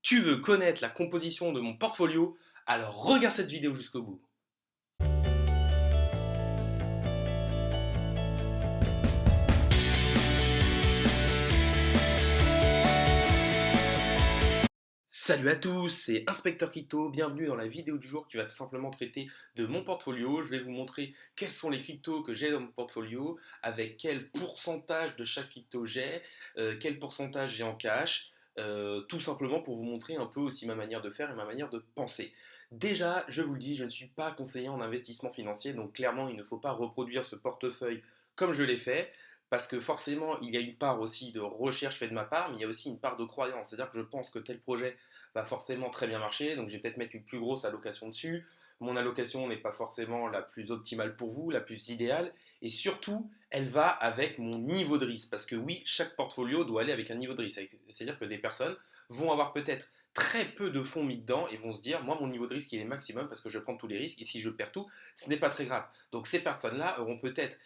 Tu veux connaître la composition de mon portfolio? Alors regarde cette vidéo jusqu'au bout. Salut à tous, c'est Inspecteur Crypto, bienvenue dans la vidéo du jour qui va tout simplement traiter de mon portfolio. Je vais vous montrer quels sont les cryptos que j'ai dans mon portfolio, avec quel pourcentage de chaque crypto j'ai, quel pourcentage j'ai en cash, tout simplement pour vous montrer un peu aussi ma manière de faire et ma manière de penser. Déjà, je vous le dis, je ne suis pas conseiller en investissement financier, donc clairement il ne faut pas reproduire ce portefeuille comme je l'ai fait. Parce que forcément, il y a une part aussi de recherche faite de ma part, mais il y a aussi une part de croyance. C'est-à-dire que je pense que tel projet va forcément très bien marcher, donc je vais peut-être mettre une plus grosse allocation dessus. Mon allocation n'est pas forcément la plus optimale pour vous, la plus idéale, et surtout, elle va avec mon niveau de risque, parce que oui, chaque portfolio doit aller avec un niveau de risque. C'est-à-dire que des personnes vont avoir peut-être très peu de fonds mis dedans et vont se dire, moi mon niveau de risque il est maximum parce que je prends tous les risques, et si je perds tout, ce n'est pas très grave. Donc ces personnes-là auront peut-être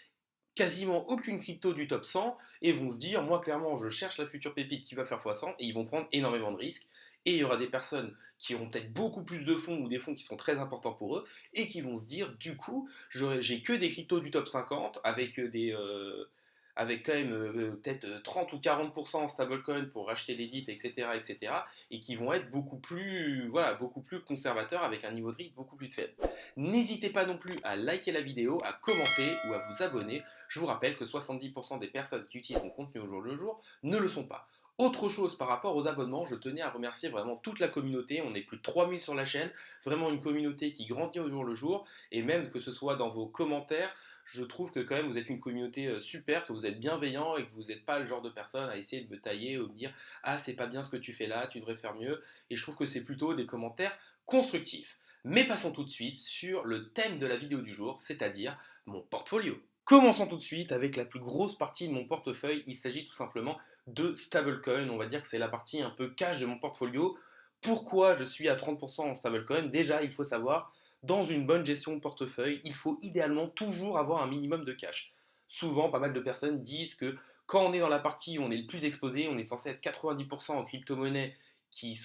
quasiment aucune crypto du top 100 et vont se dire, moi clairement, je cherche la future pépite qui va faire x100 et ils vont prendre énormément de risques. Et il y aura des personnes qui auront peut-être beaucoup plus de fonds ou des fonds qui sont très importants pour eux et qui vont se dire, du coup, j'ai que des cryptos du top 50 avec quand même peut-être 30 ou 40% en stablecoin pour racheter les dips, etc., etc., et qui vont être beaucoup plus, voilà, beaucoup plus conservateurs avec un niveau de risque beaucoup plus faible. N'hésitez pas non plus à liker la vidéo, à commenter ou à vous abonner. Je vous rappelle que 70% des personnes qui utilisent mon contenu au jour le jour ne le sont pas. Autre chose par rapport aux abonnements, je tenais à remercier vraiment toute la communauté. On est plus de 3000 sur la chaîne, vraiment une communauté qui grandit au jour le jour. Et même que ce soit dans vos commentaires, je trouve que quand même vous êtes une communauté super, que vous êtes bienveillant et que vous n'êtes pas le genre de personne à essayer de me tailler ou me dire ah c'est pas bien ce que tu fais là, tu devrais faire mieux. Et je trouve que c'est plutôt des commentaires constructifs. Mais passons tout de suite sur le thème de la vidéo du jour, c'est-à-dire mon portfolio. Commençons tout de suite avec la plus grosse partie de mon portefeuille. Il s'agit tout simplement de stablecoin. On va dire que c'est la partie un peu cash de mon portfolio. Pourquoi je suis à 30% en stablecoin? Déjà, il faut savoir, dans une bonne gestion de portefeuille, il faut idéalement toujours avoir un minimum de cash. Souvent, pas mal de personnes disent que quand on est dans la partie où on est le plus exposé, on est censé être 90% en crypto-monnaies qui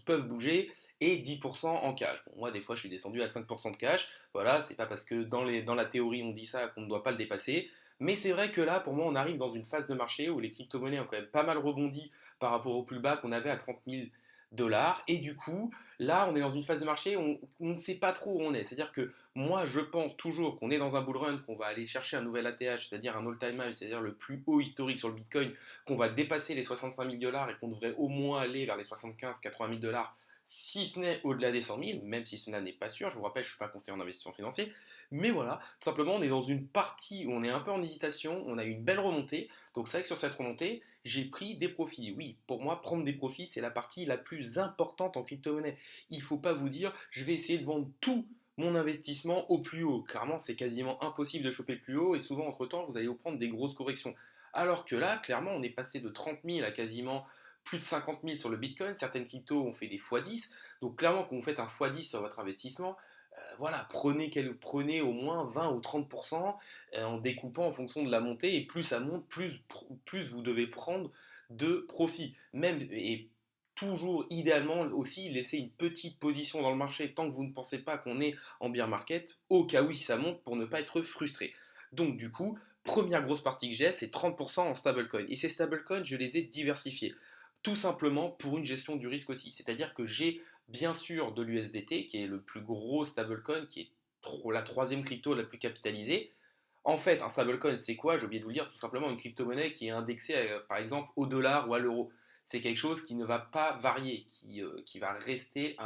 peuvent bouger et 10% en cash. Bon, moi, des fois, je suis descendu à 5% de cash. Voilà, c'est pas parce que dans la théorie on dit ça qu'on ne doit pas le dépasser. Mais c'est vrai que là, pour moi, on arrive dans une phase de marché où les crypto-monnaies ont quand même pas mal rebondi par rapport au plus bas qu'on avait à 30 000 dollars. Et du coup, là, on est dans une phase de marché où on ne sait pas trop où on est. C'est-à-dire que moi, je pense toujours qu'on est dans un bull run, qu'on va aller chercher un nouvel ATH, c'est-à-dire un all-time high, c'est-à-dire le plus haut historique sur le Bitcoin, qu'on va dépasser les 65 000 dollars et qu'on devrait au moins aller vers les 75-80 000 dollars si ce n'est au-delà des 100 000, même si cela n'est pas sûr. Je vous rappelle, je ne suis pas conseiller en investissement financier. Mais voilà, tout simplement, on est dans une partie où on est un peu en hésitation, on a eu une belle remontée. Donc c'est vrai que sur cette remontée, j'ai pris des profits. Oui, pour moi, prendre des profits, c'est la partie la plus importante en crypto-monnaie. Il ne faut pas vous dire, je vais essayer de vendre tout mon investissement au plus haut. Clairement, c'est quasiment impossible de choper le plus haut et souvent, entre-temps, vous allez vous prendre des grosses corrections. Alors que là, clairement, on est passé de 30 000 à quasiment plus de 50 000 sur le Bitcoin. Certaines cryptos ont fait des x10. Donc clairement, quand vous faites un x10 sur votre investissement, voilà, prenez au moins 20 ou 30% en découpant en fonction de la montée. Et plus ça monte, plus vous devez prendre de profit. Même, et toujours, idéalement, aussi, laisser une petite position dans le marché tant que vous ne pensez pas qu'on est en bear market, au cas où si ça monte, pour ne pas être frustré. Donc du coup, première grosse partie que j'ai, c'est 30% en stablecoin. Et ces stablecoins, je les ai diversifiés. Tout simplement pour une gestion du risque aussi. C'est-à-dire que j'ai bien sûr de l'USDT, qui est le plus gros stablecoin, qui est la troisième crypto la plus capitalisée. En fait, un stablecoin, c'est quoi? J'ai oublié de vous le dire, c'est tout simplement une crypto-monnaie qui est indexée, par exemple, au dollar ou à l'euro. C'est quelque chose qui ne va pas varier, qui va rester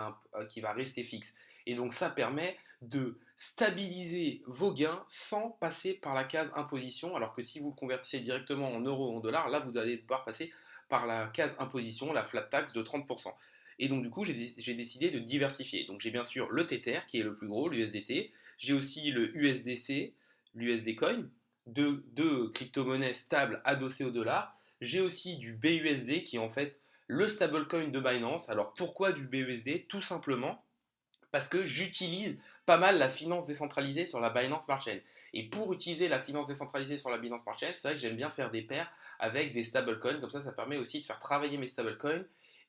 fixe. Et donc ça permet de stabiliser vos gains sans passer par la case imposition, alors que si vous le convertissez directement en euros ou en dollars, là vous allez devoir passer par la case imposition, la flat tax de 30%. Et donc du coup, j'ai décidé de diversifier. Donc j'ai bien sûr le Tether qui est le plus gros, l'USDT. J'ai aussi le USDC, l'USD Coin, deux crypto-monnaies stables adossées au dollar. J'ai aussi du BUSD qui est en fait le stablecoin de Binance. Alors pourquoi du BUSD? Tout simplement parce que j'utilise pas mal la finance décentralisée sur la Binance Smart Chain. Et pour utiliser la finance décentralisée sur la Binance Smart Chain, c'est vrai que j'aime bien faire des paires avec des stablecoins. Comme ça permet aussi de faire travailler mes stablecoins.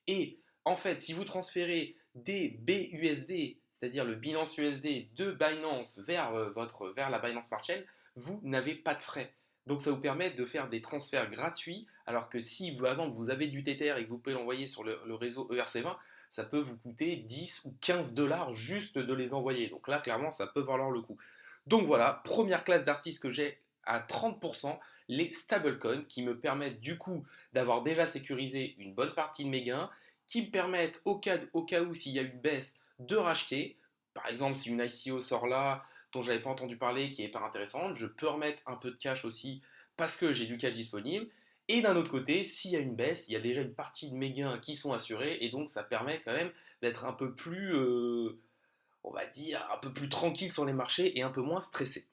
Et En fait, si vous transférez des BUSD, c'est-à-dire le Binance USD de Binance vers la Binance Smart Chain, vous n'avez pas de frais. Donc ça vous permet de faire des transferts gratuits, alors que si par exemple vous avez du Tether et que vous pouvez l'envoyer sur le réseau ERC20, ça peut vous coûter 10 ou 15 dollars juste de les envoyer. Donc là, clairement, ça peut valoir le coup. Donc voilà, première classe d'artistes que j'ai à 30%, les stablecoins, qui me permettent du coup d'avoir déjà sécurisé une bonne partie de mes gains, qui me permettent au cas où s'il y a une baisse de racheter. Par exemple, si une ICO sort là, dont j'avais pas entendu parler, qui est pas intéressante, je peux remettre un peu de cash aussi parce que j'ai du cash disponible. Et d'un autre côté, s'il y a une baisse, il y a déjà une partie de mes gains qui sont assurés et donc ça permet quand même d'être un peu plus, on va dire, un peu plus tranquille sur les marchés et un peu moins stressé.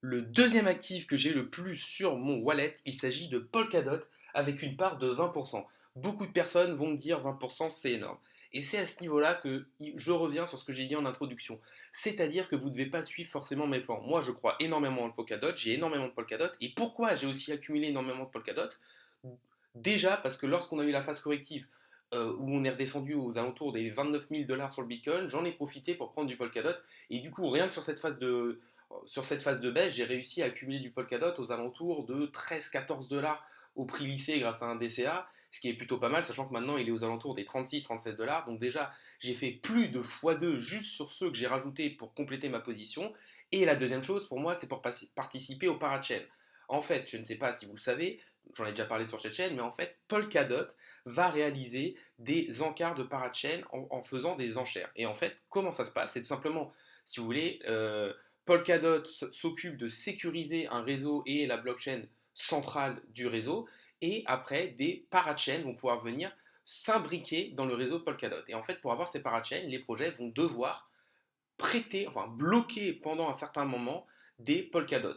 Le deuxième actif que j'ai le plus sur mon wallet, il s'agit de Polkadot avec une part de 20%. Beaucoup de personnes vont me dire 20% c'est énorme. Et c'est à ce niveau-là que je reviens sur ce que j'ai dit en introduction. C'est-à-dire que vous ne devez pas suivre forcément mes plans. Moi, je crois énormément en Polkadot, j'ai énormément de Polkadot. Et pourquoi j'ai aussi accumulé énormément de Polkadot? Déjà parce que lorsqu'on a eu la phase corrective, où on est redescendu aux alentours des 29 000 dollars sur le Bitcoin, j'en ai profité pour prendre du Polkadot. Et du coup, rien que sur cette phase de baisse, j'ai réussi à accumuler du Polkadot aux alentours de 13-14 dollars au prix lissé grâce à un DCA, ce qui est plutôt pas mal, sachant que maintenant il est aux alentours des 36-37 dollars. Donc déjà, j'ai fait plus de x2 juste sur ceux que j'ai rajoutés pour compléter ma position. Et la deuxième chose pour moi, c'est pour participer au parachain. En fait, je ne sais pas si vous le savez, j'en ai déjà parlé sur cette chaîne, mais en fait, Polkadot va réaliser des encarts de parachain en faisant des enchères. Et en fait, comment ça se passe? C'est tout simplement, si vous voulez, Polkadot s'occupe de sécuriser un réseau et la blockchain centrale du réseau, et après, des parachains vont pouvoir venir s'imbriquer dans le réseau Polkadot. Et en fait, pour avoir ces parachains, les projets vont devoir prêter, enfin bloquer pendant un certain moment des Polkadot.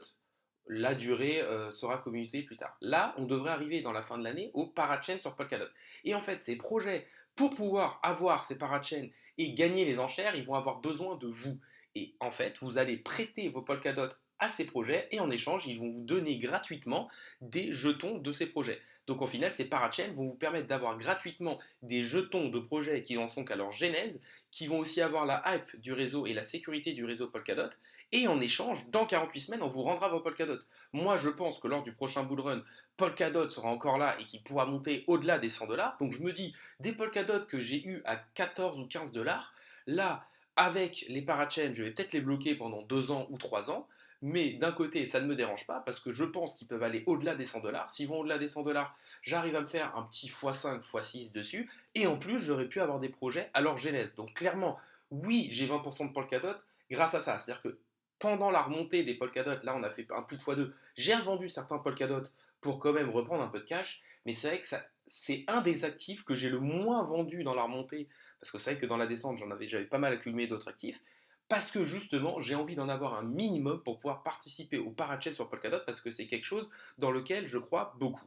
La durée sera communiquée plus tard. Là, on devrait arriver dans la fin de l'année au parachain sur Polkadot. Et en fait, ces projets, pour pouvoir avoir ces parachains et gagner les enchères, ils vont avoir besoin de vous. Et en fait, vous allez prêter vos Polkadot à ces projets et en échange, ils vont vous donner gratuitement des jetons de ces projets. Donc au final, ces parachains vont vous permettre d'avoir gratuitement des jetons de projets qui n'en sont qu'à leur genèse, qui vont aussi avoir la hype du réseau et la sécurité du réseau Polkadot. Et en échange, dans 48 semaines, on vous rendra vos Polkadot. Moi, je pense que lors du prochain bullrun, Polkadot sera encore là et qui pourra monter au-delà des 100 dollars. Donc je me dis, des Polkadot que j'ai eu à 14 ou 15 dollars, là, avec les parachains, je vais peut-être les bloquer pendant 2 ans ou 3 ans. Mais d'un côté, ça ne me dérange pas parce que je pense qu'ils peuvent aller au-delà des 100 dollars. S'ils vont au-delà des 100 dollars, j'arrive à me faire un petit x5, x6 dessus. Et en plus, j'aurais pu avoir des projets à leur genèse. Donc clairement, oui, j'ai 20% de Polkadot grâce à ça. C'est-à-dire que pendant la remontée des Polkadot, là on a fait un plus de x2, j'ai revendu certains Polkadot pour quand même reprendre un peu de cash. Mais c'est vrai que c'est un des actifs que j'ai le moins vendu dans la remontée. Parce que c'est vrai que dans la descente, j'avais pas mal accumulé d'autres actifs. Parce que justement, j'ai envie d'en avoir un minimum pour pouvoir participer au parachain sur Polkadot parce que c'est quelque chose dans lequel je crois beaucoup.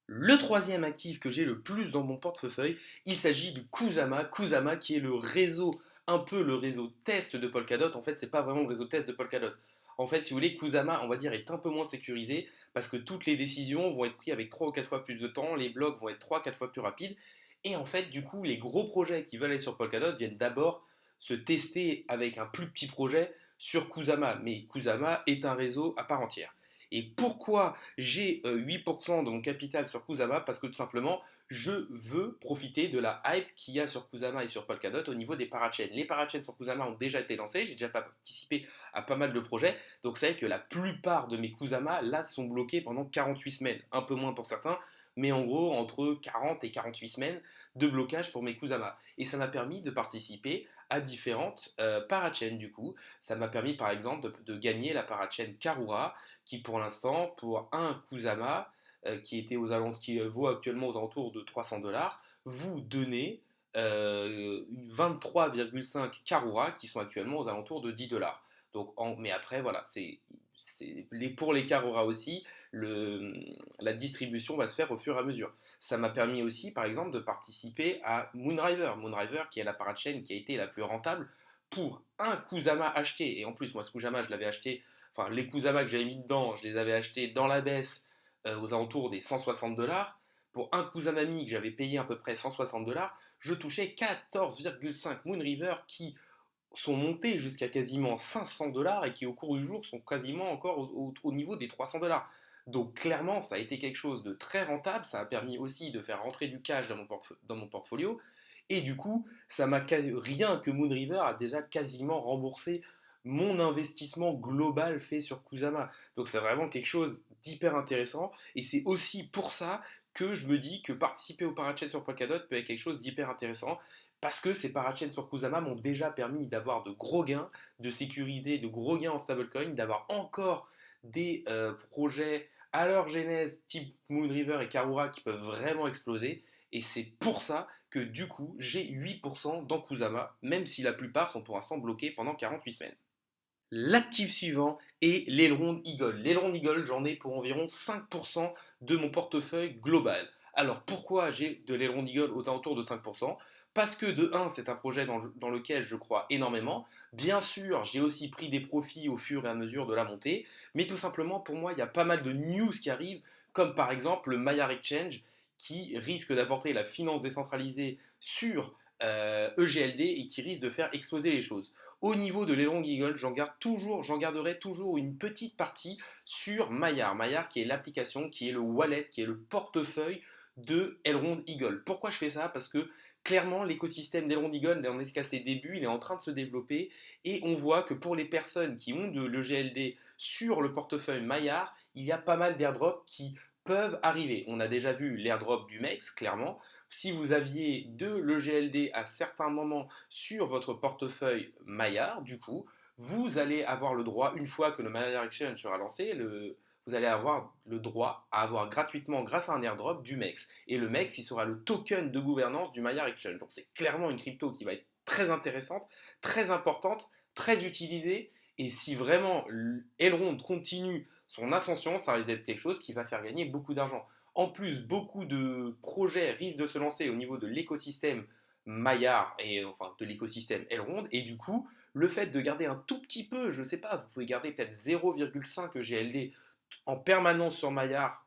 Le troisième actif que j'ai le plus dans mon portefeuille, il s'agit de Kusama. Kusama qui est le réseau, un peu le réseau test de Polkadot. En fait, c'est pas vraiment le réseau test de Polkadot. En fait, si vous voulez, Kusama, on va dire, est un peu moins sécurisé parce que toutes les décisions vont être prises avec 3 ou 4 fois plus de temps, les blocs vont être 3 ou 4 fois plus rapides. Et en fait, du coup, les gros projets qui veulent aller sur Polkadot viennent d'abord se tester avec un plus petit projet sur Kusama. Mais Kusama est un réseau à part entière. Et pourquoi j'ai 8% de mon capital sur Kusama? Parce que tout simplement, je veux profiter de la hype qu'il y a sur Kusama et sur Polkadot au niveau des parachains. Les parachains sur Kusama ont déjà été lancés, j'ai déjà participé à pas mal de projets, donc c'est vrai que la plupart de mes Kusama là sont bloqués pendant 48 semaines, un peu moins pour certains, mais en gros entre 40 et 48 semaines de blocage pour mes Kusama. Et ça m'a permis de participer à différentes parachains du coup. Ça m'a permis par exemple de gagner la parachain Karura qui pour l'instant, pour un Kusama qui vaut actuellement aux alentours de 300 dollars, vous donnez 23,5 Karura qui sont actuellement aux alentours de 10 dollars. Mais après, voilà, pour les Karura aussi, la distribution va se faire au fur et à mesure. Ça m'a permis aussi, par exemple, de participer à Moonriver. Moonriver, qui est la parachain qui a été la plus rentable pour un Kusama acheté. Et en plus, moi, ce Kusama, je l'avais acheté, enfin, les Kusama que j'avais mis dedans, je les avais achetés dans la baisse aux alentours des 160 dollars. pour un Kusanami que j'avais payé à peu près 160 $, je touchais 14,5 Moonriver qui sont montés jusqu'à quasiment 500 $ et qui au cours du jour sont quasiment encore au niveau des 300 $. Donc clairement, ça a été quelque chose de très rentable, ça a permis aussi de faire rentrer du cash dans mon portfolio, et du coup, rien que Moonriver a déjà quasiment remboursé mon investissement global fait sur Kusama. Donc c'est vraiment quelque chose d'hyper intéressant, et c'est aussi pour ça que je me dis que participer au parachain sur Polkadot peut être quelque chose d'hyper intéressant, parce que ces parachains sur Kusama m'ont déjà permis d'avoir de gros gains de sécurité, de gros gains en stablecoin, d'avoir encore des projets à leur genèse type Moonriver et Karura qui peuvent vraiment exploser. Et c'est pour ça que du coup, j'ai 8% dans Kusama, même si la plupart sont pour l'instant bloqués pendant 48 semaines. L'actif suivant est l'Elrond Eagle. L'Elrond Eagle, j'en ai pour environ 5% de mon portefeuille global. Alors pourquoi j'ai de l'Elrond Eagle aux alentours de 5%? Parce que de 1, c'est un projet dans lequel je crois énormément. Bien sûr, j'ai aussi pris des profits au fur et à mesure de la montée, mais tout simplement pour moi, il y a pas mal de news qui arrivent, comme par exemple le Maillard Exchange qui risque d'apporter la finance décentralisée sur EGLD et qui risque de faire exploser les choses. Au niveau de l'Elrond Eagle, j'en garderai toujours une petite partie sur Maillard. Maillard qui est l'application, qui est le wallet, qui est le portefeuille de Elrond Eagle. Pourquoi je fais ça? Parce que clairement, l'écosystème d'Elrond Eagle n'en est qu'à ses débuts, il est en train de se développer et on voit que pour les personnes qui ont de l'EGLD sur le portefeuille Maillard, il y a pas mal d'airdrops qui peuvent arriver. On a déjà vu l'airdrop du MEX, clairement. Si vous aviez de l'EGLD à certains moments sur votre portefeuille Maillard, du coup, vous allez avoir le droit, une fois que le Maillard Exchange sera lancé, vous allez avoir le droit à avoir gratuitement, grâce à un airdrop, du MEX. Et le MEX, il sera le token de gouvernance du Maillard Exchange. Donc c'est clairement une crypto qui va être très intéressante, très importante, très utilisée. Et si vraiment Elrond continue son ascension, ça risque d'être quelque chose qui va faire gagner beaucoup d'argent. En plus, beaucoup de projets risquent de se lancer au niveau de l'écosystème Maillard et enfin de l'écosystème Elrond. Et du coup, le fait de garder un tout petit peu, je ne sais pas, vous pouvez garder peut-être 0,5 GLD en permanence sur Maillard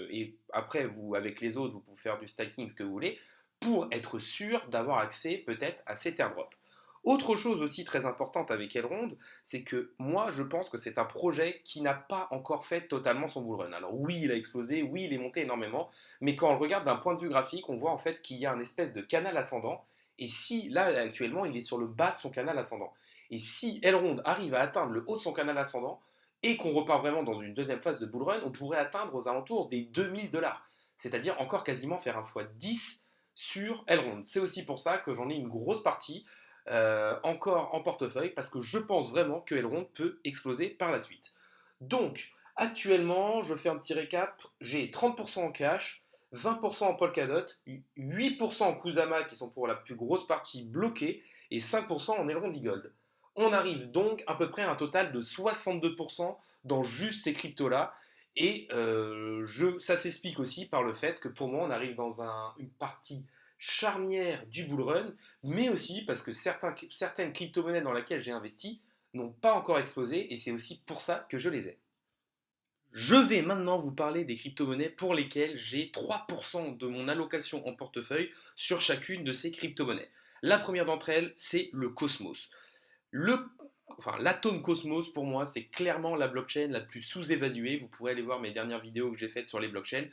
et après, vous, avec les autres, vous pouvez faire du stacking, ce que vous voulez, pour être sûr d'avoir accès peut-être à cet airdrop. Autre chose aussi très importante avec Elrond, c'est que moi je pense que c'est un projet qui n'a pas encore fait totalement son bull run. Alors oui, il a explosé, oui, il est monté énormément, mais quand on le regarde d'un point de vue graphique, on voit en fait qu'il y a un espèce de canal ascendant, et si là actuellement il est sur le bas de son canal ascendant. Et si Elrond arrive à atteindre le haut de son canal ascendant, et qu'on repart vraiment dans une deuxième phase de bull run, on pourrait atteindre aux alentours des 2000 $. C'est-à-dire encore quasiment faire un x10 sur Elrond. C'est aussi pour ça que j'en ai une grosse partie encore en portefeuille parce que je pense vraiment que Elrond peut exploser par la suite. Donc, actuellement, je fais un petit récap. J'ai 30% en cash, 20% en Polkadot, 8% en Kusama qui sont pour la plus grosse partie bloqués et 5% en Elrond Eagle. On arrive donc à peu près à un total de 62% dans juste ces cryptos-là. Et ça s'explique aussi par le fait que pour moi, on arrive dans une partie charnière du bull run, mais aussi parce que certaines crypto-monnaies dans lesquelles j'ai investi n'ont pas encore explosé et c'est aussi pour ça que je les ai. Je vais maintenant vous parler des crypto-monnaies pour lesquelles j'ai 3% de mon allocation en portefeuille sur chacune de ces crypto-monnaies. La première d'entre elles, c'est le Cosmos. L'atome Cosmos, pour moi, c'est clairement la blockchain la plus sous-évaluée. Vous pourrez aller voir mes dernières vidéos que j'ai faites sur les blockchains.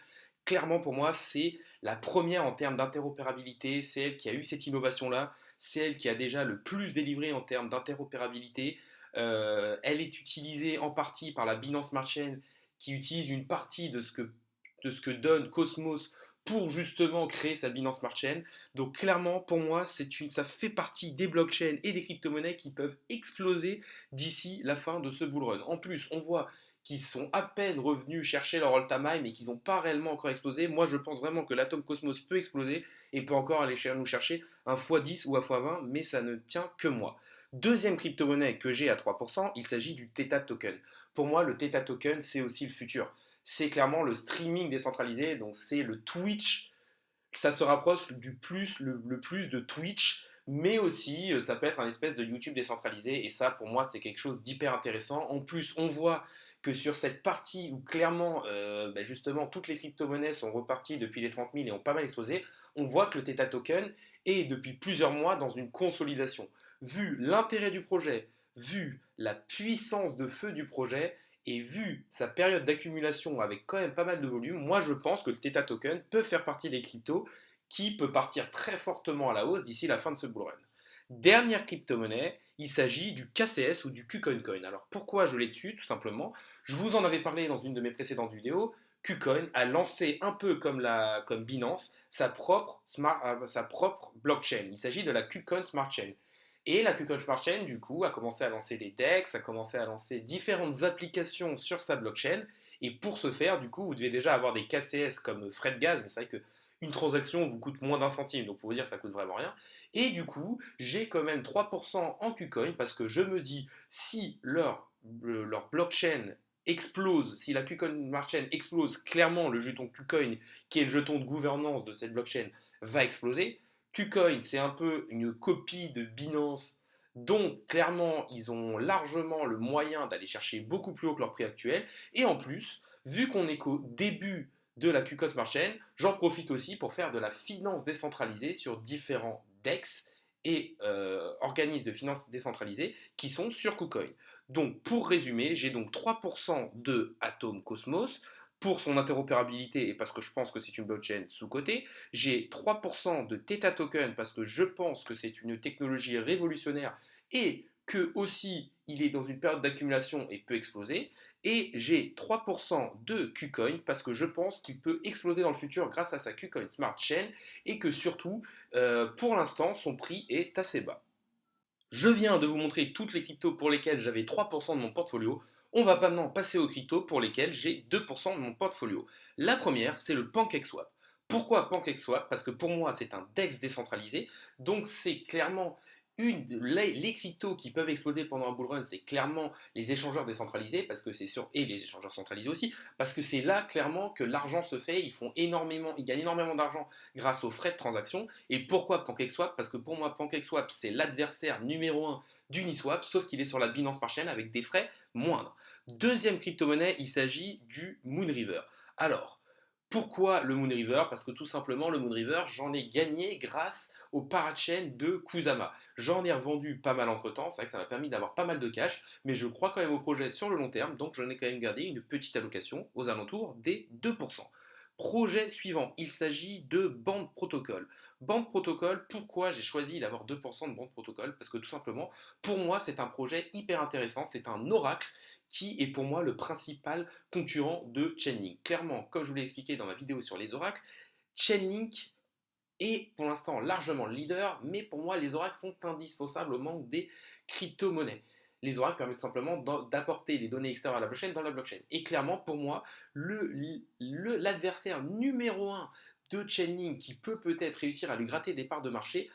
Clairement, pour moi, c'est la première en termes d'interopérabilité. C'est elle qui a eu cette innovation-là. C'est elle qui a déjà le plus délivré en termes d'interopérabilité. Elle est utilisée en partie par la Binance Smart Chain qui utilise une partie de ce que donne Cosmos pour justement créer sa Binance Smart Chain. Donc clairement, pour moi, ça fait partie des blockchains et des crypto-monnaies qui peuvent exploser d'ici la fin de ce bull run. En plus, on voit qu'ils sont à peine revenus chercher leur all-time high, mais qu'ils n'ont pas réellement encore explosé. Moi, je pense vraiment que l'atome Cosmos peut exploser et peut encore aller nous chercher un x10 ou un x20, mais ça ne tient que moi. Deuxième crypto-monnaie que j'ai à 3%, il s'agit du Theta Token. Pour moi, le Theta Token, c'est aussi le futur. C'est clairement le streaming décentralisé, donc c'est le Twitch. Ça se rapproche le plus de Twitch, mais aussi ça peut être un espèce de YouTube décentralisé, et ça pour moi c'est quelque chose d'hyper intéressant. En plus, on voit que sur cette partie où clairement, justement, toutes les crypto-monnaies sont reparties depuis les 30 000 et ont pas mal explosé, on voit que le Theta Token est depuis plusieurs mois dans une consolidation. Vu l'intérêt du projet, vu la puissance de feu du projet, et vu sa période d'accumulation avec quand même pas mal de volume, moi je pense que le Theta Token peut faire partie des cryptos qui peut partir très fortement à la hausse d'ici la fin de ce bull run. Dernière crypto-monnaie, il s'agit du KCS ou du KuCoin Coin. Alors pourquoi je l'ai dessus? Tout simplement, je vous en avais parlé dans une de mes précédentes vidéos. KuCoin a lancé un peu comme Binance sa propre blockchain. Il s'agit de la KuCoin Smart Chain. Et la KuCoin Smart Chain, du coup, a commencé à lancer des DEX, a commencé à lancer différentes applications sur sa blockchain. Et pour ce faire, du coup, vous devez déjà avoir des KCS comme frais de gaz, mais c'est vrai qu'une transaction vous coûte moins d'un centime, donc pour vous dire, ça coûte vraiment rien. Et du coup, j'ai quand même 3% en KuCoin parce que je me dis, si leur blockchain explose, si la KuCoin Smart Chain explose, clairement le jeton KuCoin, qui est le jeton de gouvernance de cette blockchain, va exploser. KuCoin, c'est un peu une copie de Binance, donc clairement, ils ont largement le moyen d'aller chercher beaucoup plus haut que leur prix actuel. Et en plus, vu qu'on est qu'au début de la KuCoin Smart Chain, j'en profite aussi pour faire de la finance décentralisée sur différents DEX et organismes de finance décentralisée qui sont sur KuCoin. Donc pour résumer, j'ai donc 3% de Atom Cosmos pour son interopérabilité et parce que je pense que c'est une blockchain sous-cotée. J'ai 3% de Theta Token parce que je pense que c'est une technologie révolutionnaire et que aussi il est dans une période d'accumulation et peut exploser. Et j'ai 3% de KuCoin parce que je pense qu'il peut exploser dans le futur grâce à sa KuCoin Smart Chain et que surtout, pour l'instant, son prix est assez bas. Je viens de vous montrer toutes les cryptos pour lesquelles j'avais 3% de mon portfolio. On va maintenant passer aux cryptos pour lesquelles j'ai 2% de mon portfolio. La première, c'est le PancakeSwap. Pourquoi PancakeSwap? Parce que pour moi, c'est un DEX décentralisé. Donc c'est clairement les cryptos qui peuvent exploser pendant un bull run, c'est clairement les échangeurs décentralisés parce que c'est sûr et les échangeurs centralisés aussi parce que c'est là clairement que l'argent se fait, ils gagnent énormément d'argent grâce aux frais de transaction. Et pourquoi PancakeSwap? Parce que pour moi, PancakeSwap, c'est l'adversaire numéro un d'Uniswap, sauf qu'il est sur la Binance Smart Chain avec des frais moindres. Deuxième crypto-monnaie, il s'agit du Moonriver. Alors, pourquoi le Moonriver? Parce que tout simplement, le Moonriver, j'en ai gagné grâce au parachain de Kusama. J'en ai revendu pas mal entre temps, c'est vrai que ça m'a permis d'avoir pas mal de cash, mais je crois quand même au projet sur le long terme, donc j'en ai quand même gardé une petite allocation aux alentours des 2%. Projet suivant, il s'agit de Band Protocol. Band Protocol, pourquoi j'ai choisi d'avoir 2% de Band Protocol? Parce que tout simplement, pour moi, c'est un projet hyper intéressant, c'est un oracle qui est pour moi le principal concurrent de Chainlink. Clairement, comme je vous l'ai expliqué dans ma vidéo sur les oracles, Chainlink est pour l'instant largement le leader, mais pour moi, les oracles sont indispensables au manque des crypto-monnaies. Les oracles permettent simplement d'apporter des données extérieures à la blockchain dans la blockchain. Et clairement, pour moi, l'adversaire numéro un de Chainlink qui peut peut-être réussir à lui gratter des parts de marché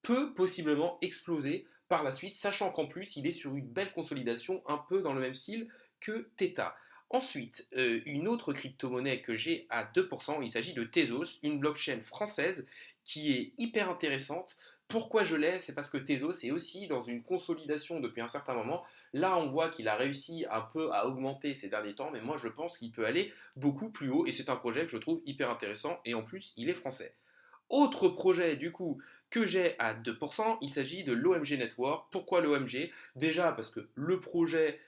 peut possiblement exploser par la suite, sachant qu'en plus, il est sur une belle consolidation, un peu dans le même style que Theta. Ensuite, une autre crypto-monnaie que j'ai à 2%, il s'agit de Tezos, une blockchain française qui est hyper intéressante. Pourquoi je l'ai? C'est parce que Tezos est aussi dans une consolidation depuis un certain moment. Là, on voit qu'il a réussi un peu à augmenter ces derniers temps, mais moi je pense qu'il peut aller beaucoup plus haut et c'est un projet que je trouve hyper intéressant et en plus, il est français. Autre projet du coup que j'ai à 2%, il s'agit de l'OMG Network. Pourquoi l'OMG? Déjà parce que le projet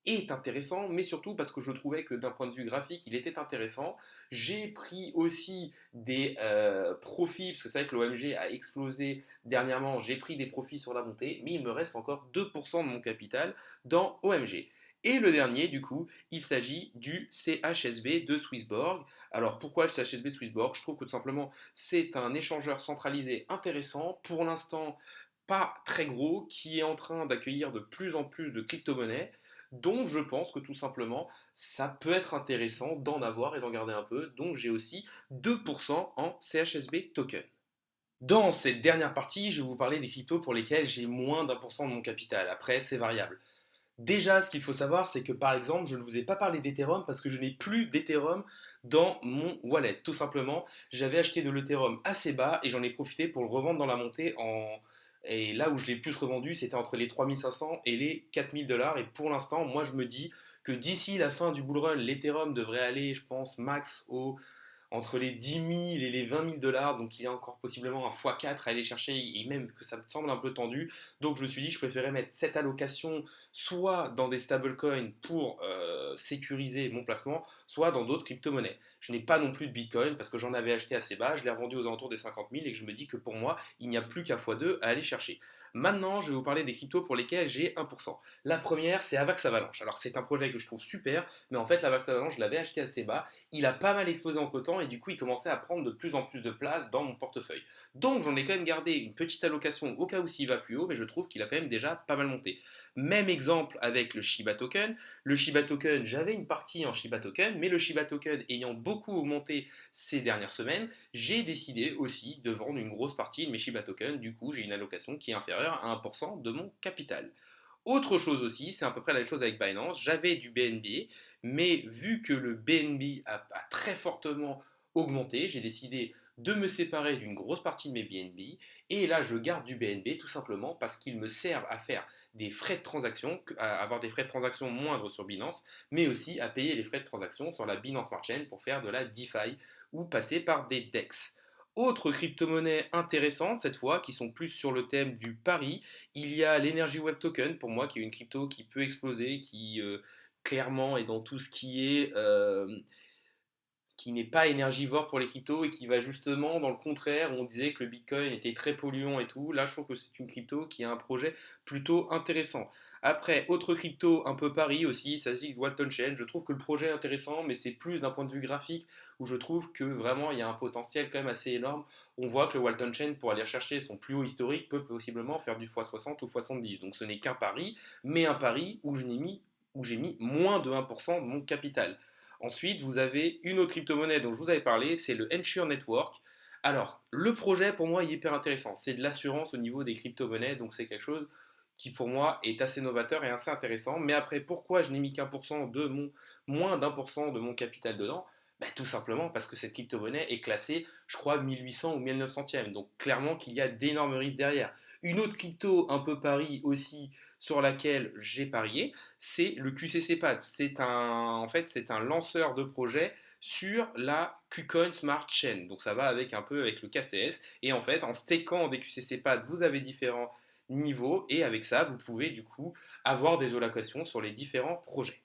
est intéressant, mais surtout parce que je trouvais que d'un point de vue graphique, il était intéressant. J'ai pris aussi des profits, parce que c'est vrai que l'OMG a explosé dernièrement, j'ai pris des profits sur la montée, mais il me reste encore 2% de mon capital dans OMG. Et le dernier, du coup, il s'agit du CHSB de Swissborg. Alors pourquoi le CHSB de Swissborg? Je trouve que tout simplement c'est un échangeur centralisé intéressant, pour l'instant pas très gros, qui est en train d'accueillir de plus en plus de crypto-monnaies. Donc je pense que tout simplement ça peut être intéressant d'en avoir et d'en garder un peu. Donc j'ai aussi 2% en CHSB token. Dans cette dernière partie, je vais vous parler des cryptos pour lesquels j'ai moins d'1% de mon capital. Après, c'est variable. Déjà, ce qu'il faut savoir, c'est que par exemple, je ne vous ai pas parlé d'Ethereum parce que je n'ai plus d'Ethereum dans mon wallet. Tout simplement, j'avais acheté de l'Ethereum assez bas et j'en ai profité pour le revendre dans la montée. Et là où je l'ai plus revendu, c'était entre les 3500 et les 4000 dollars. Et pour l'instant, moi, je me dis que d'ici la fin du bull run, l'Ethereum devrait aller, je pense, max entre les 10 000 et les 20 000 $, donc il y a encore possiblement un x4 à aller chercher, et même que ça me semble un peu tendu. Donc je me suis dit, je préférais mettre cette allocation soit dans des stablecoins pour sécuriser mon placement, soit dans d'autres crypto-monnaies. Je n'ai pas non plus de Bitcoin parce que j'en avais acheté assez bas, je l'ai revendu aux alentours des 50 000 et que je me dis que pour moi, il n'y a plus qu'à x2 à aller chercher. Maintenant, je vais vous parler des cryptos pour lesquels j'ai 1%. La première, c'est Avax Avalanche. Alors c'est un projet que je trouve super, mais en fait, l'Avax Avalanche, je l'avais acheté assez bas. Il a pas mal explosé entre temps et du coup il commençait à prendre de plus en plus de place dans mon portefeuille. Donc j'en ai quand même gardé une petite allocation au cas où s'il va plus haut, mais je trouve qu'il a quand même déjà pas mal monté. Même exemple avec le Shiba Token. Le Shiba Token, j'avais une partie en Shiba Token, mais le Shiba Token ayant beaucoup augmenté ces dernières semaines, j'ai décidé aussi de vendre une grosse partie de mes Shiba Tokens. Du coup, j'ai une allocation qui est inférieure à 1% de mon capital. Autre chose aussi, c'est à peu près la même chose avec Binance. J'avais du BNB, mais vu que le BNB a très fortement augmenté, j'ai décidé de me séparer d'une grosse partie de mes BNB. Et là, je garde du BNB tout simplement parce qu'il me sert à faire des frais de transaction, à avoir des frais de transaction moindres sur Binance, mais aussi à payer les frais de transaction sur la Binance Smart Chain pour faire de la DeFi ou passer par des DEX. Autre crypto-monnaie intéressante cette fois, qui sont plus sur le thème du pari, il y a l'Energy Web Token, pour moi, qui est une crypto qui peut exploser, qui clairement est dans tout ce qui n'est pas énergivore pour les cryptos et qui va justement dans le contraire, où on disait que le Bitcoin était très polluant et tout. Là, je trouve que c'est une crypto qui a un projet plutôt intéressant. Après, autre crypto un peu pari aussi, il s'agit de Walton Chain. Je trouve que le projet est intéressant, mais c'est plus d'un point de vue graphique où je trouve que vraiment il y a un potentiel quand même assez énorme. On voit que le Walton Chain, pour aller chercher son plus haut historique, peut possiblement faire du x60 ou x70. Donc ce n'est qu'un pari, mais un pari où j'ai mis moins de 1% de mon capital. Ensuite, vous avez une autre crypto-monnaie dont je vous avais parlé, c'est le Ensure Network. Alors, le projet pour moi est hyper intéressant. C'est de l'assurance au niveau des crypto-monnaies, donc c'est quelque chose qui pour moi est assez novateur et assez intéressant. Mais après, pourquoi je n'ai mis moins d'1% de mon capital dedans? Ben, tout simplement parce que cette crypto-monnaie est classée, je crois, 1800 ou 1900e. Donc clairement qu'il y a d'énormes risques derrière. Une autre crypto un peu pari aussi sur laquelle j'ai parié, c'est le QCCPAD. C'est un lanceur de projet sur la KuCoin Smart Chain. Donc ça va avec un peu avec le KCS. Et en fait, en stakant des QCCPAD, vous avez différents niveaux et avec ça, vous pouvez du coup avoir des allocations sur les différents projets.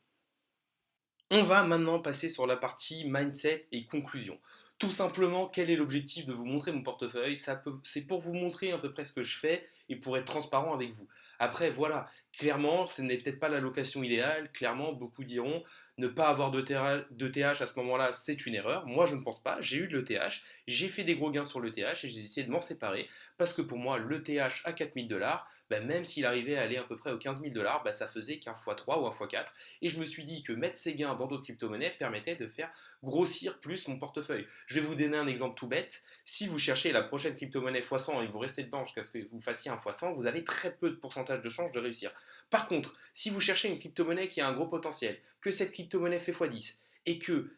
On va maintenant passer sur la partie mindset et conclusion. Tout simplement, quel est l'objectif de vous montrer mon portefeuille? C'est pour vous montrer à peu près ce que je fais et pour être transparent avec vous. Après, voilà, clairement, ce n'est peut-être pas l'allocation idéale. Clairement, beaucoup diront ne pas avoir de TH à ce moment-là, c'est une erreur. Moi, je ne pense pas. J'ai eu de l'ETH, j'ai fait des gros gains sur l'ETH et j'ai essayé de m'en séparer parce que pour moi, l'ETH à 4 000 $, bah, même s'il arrivait à aller à peu près aux 15 000 $, bah, ça faisait qu'un x3 ou un x4. Et je me suis dit que mettre ces gains dans d'autres crypto-monnaies permettait de faire grossir plus mon portefeuille. Je vais vous donner un exemple tout bête. Si vous cherchez la prochaine crypto-monnaie x100 et vous restez dedans jusqu'à ce que vous fassiez un x100, vous avez très peu de pourcentage de chance de réussir. Par contre, si vous cherchez une crypto-monnaie qui a un gros potentiel, que cette crypto-monnaie fait x10 et que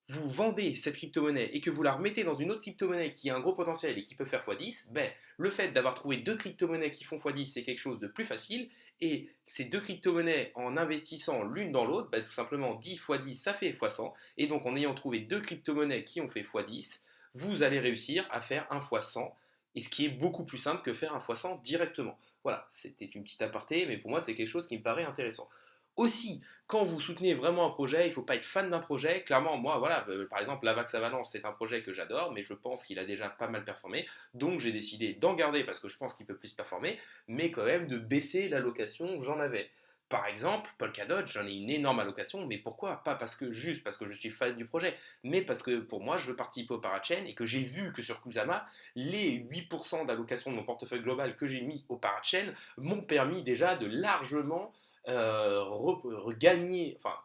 vous vendez cette crypto-monnaie et que vous la remettez dans une autre crypto-monnaie qui a un gros potentiel et qui peut faire x10, ben, le fait d'avoir trouvé deux crypto-monnaies qui font x10, c'est quelque chose de plus facile. Et ces deux crypto-monnaies, en investissant l'une dans l'autre, ben, tout simplement 10 x 10, ça fait x100. Et donc en ayant trouvé deux crypto-monnaies qui ont fait x10, vous allez réussir à faire un x100. Et ce qui est beaucoup plus simple que faire un x100 directement. Voilà, c'était une petite aparté, mais pour moi c'est quelque chose qui me paraît intéressant. Aussi, quand vous soutenez vraiment un projet, il ne faut pas être fan d'un projet. Clairement, moi, voilà, par exemple, l'Avax Avalanche, c'est un projet que j'adore, mais je pense qu'il a déjà pas mal performé. Donc, j'ai décidé d'en garder parce que je pense qu'il peut plus performer, mais quand même de baisser l'allocation que j'en avais. Par exemple, Polkadot, j'en ai une énorme allocation, mais pourquoi? Pas parce que juste parce que je suis fan du projet, mais parce que pour moi, je veux participer au Parachain et que j'ai vu que sur Kusama, les 8% d'allocation de mon portefeuille global que j'ai mis au Parachain m'ont permis déjà de largement regagner, enfin,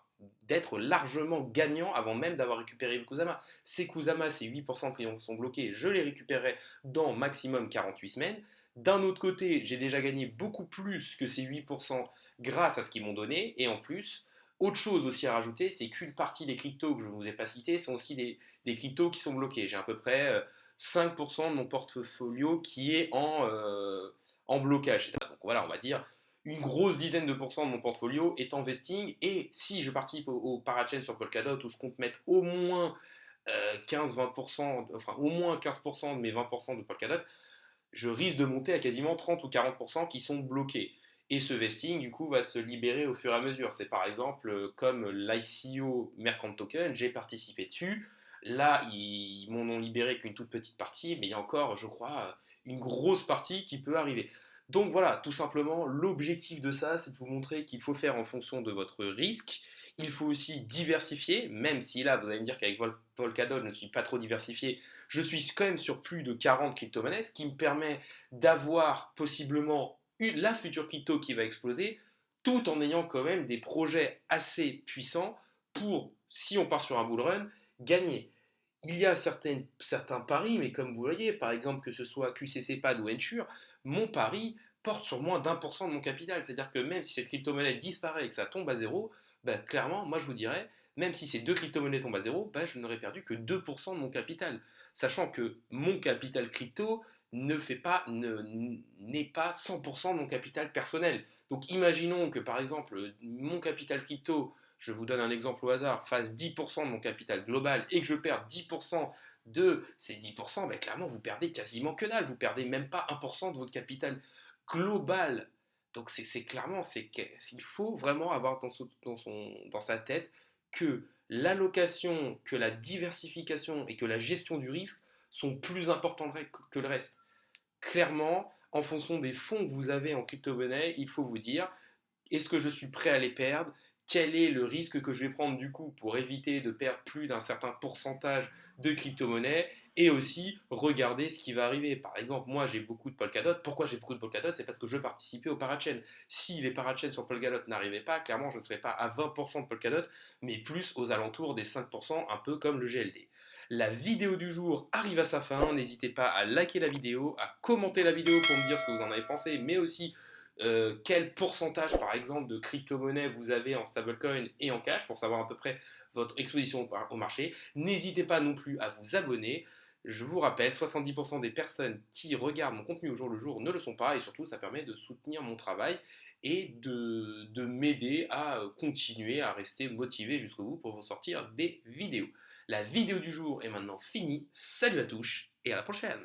d'être largement gagnant avant même d'avoir récupéré le Kusama. Ces Kusama, ces 8% qui sont bloqués, je les récupérerai dans maximum 48 semaines. D'un autre côté, j'ai déjà gagné beaucoup plus que ces 8% grâce à ce qu'ils m'ont donné. Et en plus, autre chose aussi à rajouter, c'est qu'une partie des cryptos que je ne vous ai pas cités sont aussi des cryptos qui sont bloqués. J'ai à peu près 5% de mon portfolio qui est en blocage. Donc voilà, on va dire une grosse dizaine de pourcents de mon portfolio est en vesting. Et si je participe au parachain sur Polkadot, où je compte mettre au moins 15-20%, enfin au moins 15% de mes 20% de Polkadot, je risque de monter à quasiment 30 ou 40% qui sont bloqués. Et ce vesting, du coup, va se libérer au fur et à mesure. C'est par exemple comme l'ICO Mercant Token, j'ai participé dessus. Là, ils m'en ont libéré qu'une toute petite partie, mais il y a encore, je crois, une grosse partie qui peut arriver. Donc voilà, tout simplement, l'objectif de ça, c'est de vous montrer qu'il faut faire en fonction de votre risque. Il faut aussi diversifier, même si là, vous allez me dire qu'avec Volcadot, je ne suis pas trop diversifié. Je suis quand même sur plus de 40 crypto-monnaies, ce qui me permet d'avoir possiblement la future crypto qui va exploser, tout en ayant quand même des projets assez puissants pour, si on part sur un bull run, gagner. Il y a certains paris, mais comme vous voyez, par exemple que ce soit QCCPAD ou Ensure, mon pari porte sur moins d'1% de mon capital. C'est-à-dire que même si cette crypto-monnaie disparaît et que ça tombe à zéro, ben, clairement, moi je vous dirais, même si ces deux crypto-monnaies tombent à zéro, ben, je n'aurais perdu que 2% de mon capital. Sachant que mon capital crypto n'est pas 100% de mon capital personnel. Donc imaginons que par exemple mon capital crypto, je vous donne un exemple au hasard, fasse 10% de mon capital global et que je perde 10% de ces 10%, ben clairement vous perdez quasiment que dalle, vous perdez même pas 1% de votre capital global. Donc c'est clairement, il faut vraiment avoir dans sa tête que l'allocation, que la diversification et que la gestion du risque sont plus importants que le reste. Clairement, en fonction des fonds que vous avez en crypto-monnaie, il faut vous dire, est-ce que je suis prêt à les perdre? Quel est le risque que je vais prendre du coup pour éviter de perdre plus d'un certain pourcentage de crypto-monnaie? Et aussi regarder ce qui va arriver. Par exemple, moi j'ai beaucoup de Polkadot. Pourquoi j'ai beaucoup de Polkadot? C'est parce que je participais au parachain. Si les parachains sur Polkadot n'arrivaient pas, clairement je ne serais pas à 20% de Polkadot, mais plus aux alentours des 5%, un peu comme le GLD. La vidéo du jour arrive à sa fin. N'hésitez pas à liker la vidéo, à commenter la vidéo pour me dire ce que vous en avez pensé, mais aussi quel pourcentage, par exemple, de crypto-monnaie vous avez en stablecoin et en cash pour savoir à peu près votre exposition au marché. N'hésitez pas non plus à vous abonner. Je vous rappelle, 70% des personnes qui regardent mon contenu au jour le jour ne le sont pas et surtout ça permet de soutenir mon travail et de m'aider à continuer à rester motivé jusqu'au bout pour vous sortir des vidéos. La vidéo du jour est maintenant finie. Salut à tous et à la prochaine!